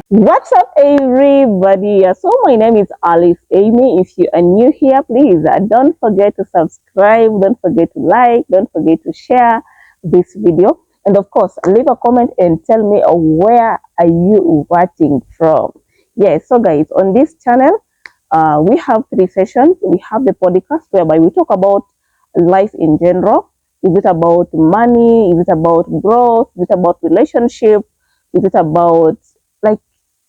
What's up, everybody? So my name is Alice Amy. If you are new here, please don't forget to subscribe, don't forget to like, don't forget to share this video, and of course, leave a comment and tell me where are you watching from. Yes, so guys, on this channel, we have three sessions. We have the podcast whereby we talk about life in general. Is it about money? Is it about growth? Is it about relationship? Is it about like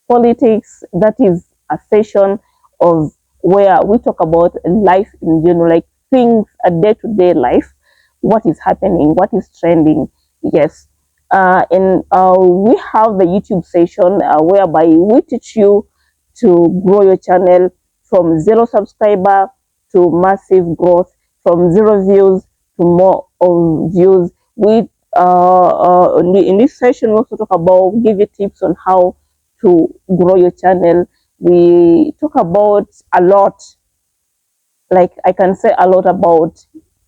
politics? That is a session of where we talk about life in general, like things, a day-to-day life, what is happening, what is trending. Yes. And we have the YouTube session whereby we teach you to grow your channel from zero subscriber to massive growth, from zero views to more of views. We in this session we also talk about, give you tips on how to grow your channel. We talk about a lot, like I can say a lot about,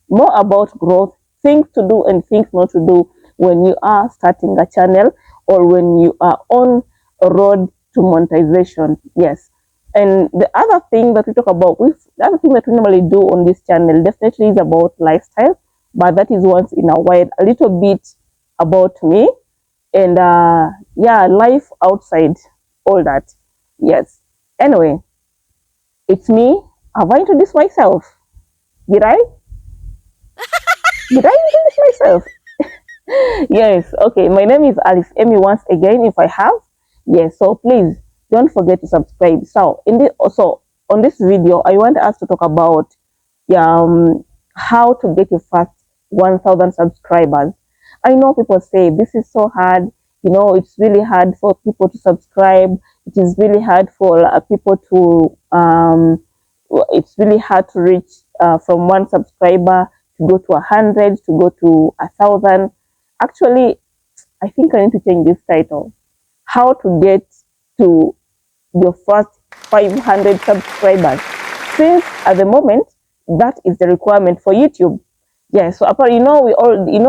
more about growth, things to do and things not to do when you are starting a channel or when you are on a road to monetization. Yes. And the other thing that we talk about, the other thing that we normally do on this channel definitely is about lifestyle, but that is once in a while, a little bit about me and yeah, life outside all that. Yes. Anyway, it's me. Have I introduced myself? Did I? Did I introduce myself? Yes. Okay. My name is Alice Emmy once again. If I have, yes. So please don't forget to subscribe. So in this, also on this video, I want us to talk about how to get your first 1,000 subscribers. I know people say this is so hard. You know, it's really hard for people to subscribe. It is really hard for people to it's really hard to reach from one subscriber to go to 100, to go to 1,000. Actually, I think I need to change this title. How to get to your first 500 subscribers. Since at the moment, that is the requirement for YouTube. Yeah, so apparently,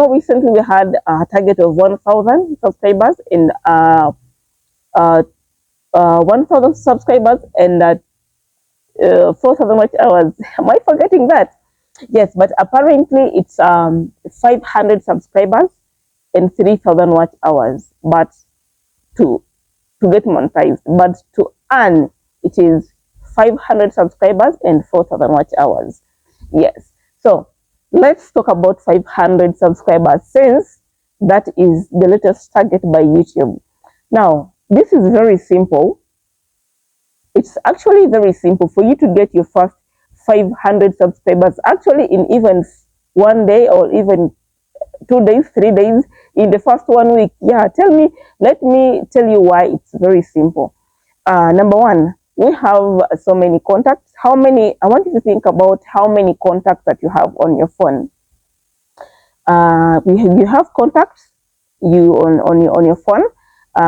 recently we had a target of 1,000 subscribers in 1,000 subscribers and 4,000 watch hours. Am I forgetting that? Yes, but apparently it's 500 subscribers and 3,000 watch hours. But to get monetized, but to earn, it is 500 subscribers and 4,000 watch hours. Yes. So let's talk about 500 subscribers, since that is the latest target by YouTube. Now, this is very simple. It's actually very simple for you to get your first 500 subscribers, actually in even one day or even 2 days, 3 days, in the first 1 week. Yeah, let me tell you why it's very simple. Number one, we have so many contacts. How many? I want you to think about how many contacts that you have on your phone. You have contacts on your phone.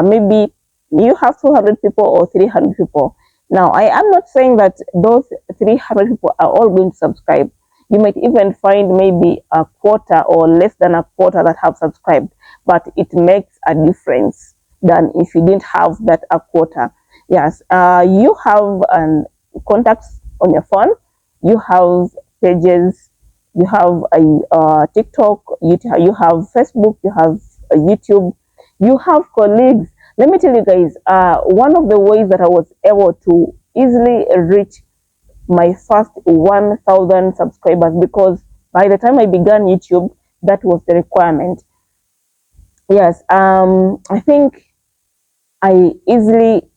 Maybe you have 200 people or 300 people. Now, I am not saying that those 300 people are all going to subscribe. You might even find maybe a quarter or less than a quarter that have subscribed, but it makes a difference than if you didn't have that a quarter. Yes, you have contacts on your phone. You have pages. You have a TikTok. You have Facebook. You have YouTube. You have colleagues. Let me tell you guys, one of the ways that I was able to easily reach my first 1,000 subscribers, because by the time I began YouTube, that was the requirement. Yes, I think I easily,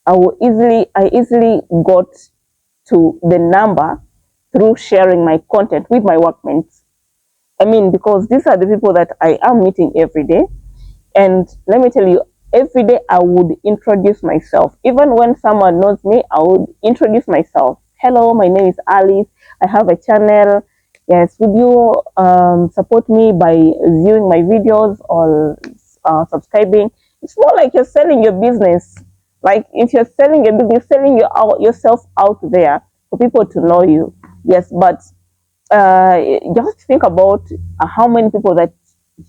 I easily got to the number through sharing my content with my workmates. I mean, because these are the people that I am meeting every day. And let me tell you, every day I would introduce myself. Even when someone knows me, I would introduce myself. Hello, my name is Alice. I have a channel. Yes, would you support me by viewing my videos or subscribing? It's more like you're selling your business. Like if you're selling your business, you're selling yourself out there for people to know you. Yes, but just think about how many people that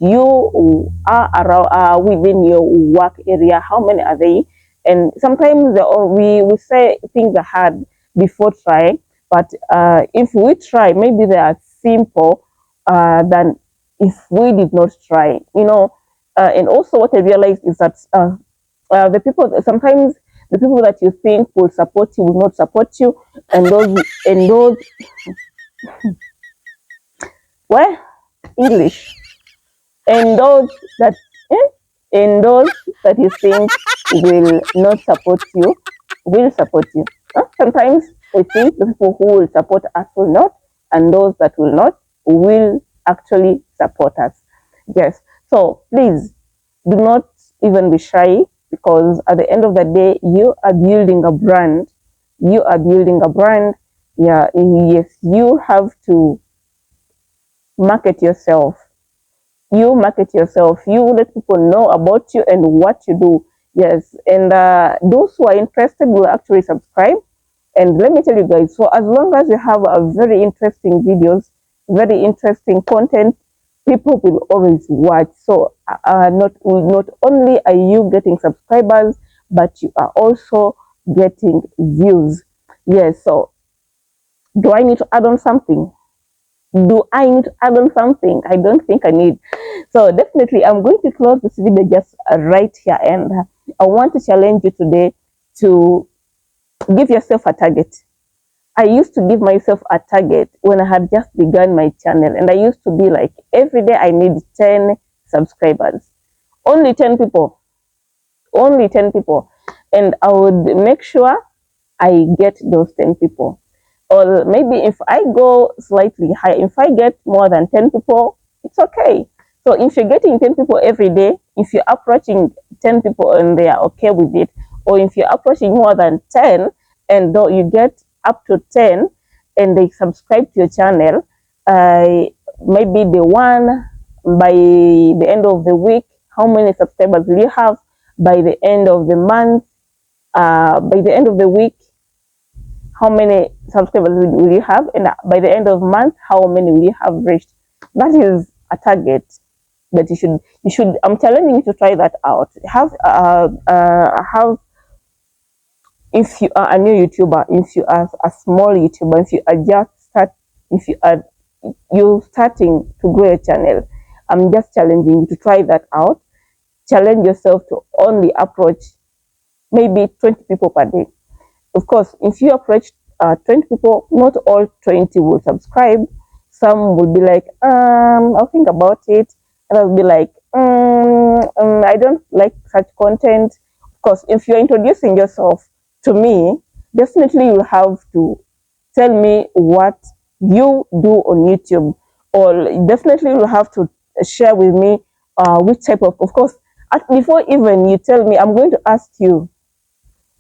you are around within your work area. How many are they? And sometimes we say things are hard before trying, but if we try, maybe they are simple than if we did not try, you know. And also what I realized is that the people, sometimes the people that you think will support you will not support you, and those well, English, and those that eh, and those that you think will not support you will support you. Sometimes we think the people who will support us will not, and those that will not will actually support us. Yes. So please do not even be shy, because at the end of the day, you are building a brand. You are building a brand. Yeah. Yes. You have to market yourself. You market yourself. You let people know about you and what you do. Yes. And those who are interested will actually subscribe. And let me tell you guys, so as long as you have a very interesting videos, very interesting content, people will always watch. So not only are you getting subscribers, but you are also getting views. Yes. So do I need to add on something? Do I need to add on something? I don't think I need. So definitely, I'm going to close this video just right here, and I want to challenge you today to give yourself a target. I used to give myself a target when I had just begun my channel, and I used to be like, every day I need 10 subscribers. Only 10 people. Only 10 people. And I would make sure I get those 10 people. Or maybe if I go slightly higher, if I get more than 10 people, it's okay. So if you're getting 10 people every day, if you're approaching 10 people and they are okay with it, or if you're approaching more than 10 and though you get up to 10 and they subscribe to your channel, maybe the one by the end of the week, how many subscribers will you have? By the end of the month, by the end of the week, how many subscribers will you have? And by the end of month, how many will you have reached? That is a target that you should. I'm challenging you to try that out. Have if you are a new YouTuber, if you are a small YouTuber, if you are if you starting to grow a channel, I'm just challenging you to try that out. Challenge yourself to only approach maybe 20 people per day. Of course, if you approach 20 people, not all 20 will subscribe. Some will be like, I'll think about it. And I'll be like, I don't like such content. Of course, if you're introducing yourself to me, definitely you'll have to tell me what you do on YouTube. Or definitely you'll have to share with me which type of course, before even you tell me, I'm going to ask you,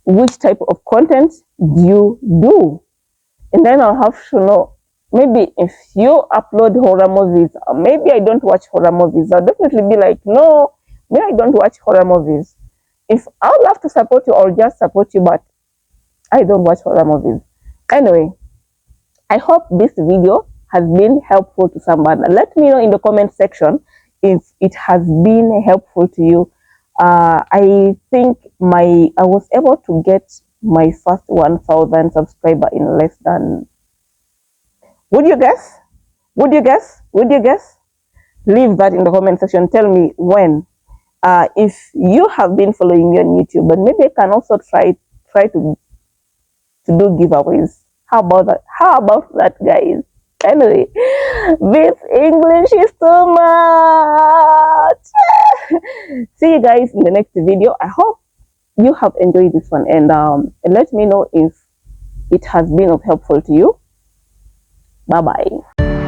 which type of content do you do? And then I'll have to know. Maybe if you upload horror movies, maybe I don't watch horror movies. I'll definitely be like, no, maybe I don't watch horror movies. If I'll have to support you, I'll just support you, but I don't watch horror movies. Anyway, I hope this video has been helpful to someone. Let me know in the comment section if it has been helpful to you. I think I was able to get my first 1,000 subscriber in less than. Would you guess? Would you guess? Would you guess? Leave that in the comment section. Tell me when. If you have been following me on YouTube, but maybe I can also try to do giveaways. How about that? How about that, guys? Anyway, this English is too much. See you guys in the next video. I hope you have enjoyed this one, and let me know if it has been of helpful to you. Bye bye.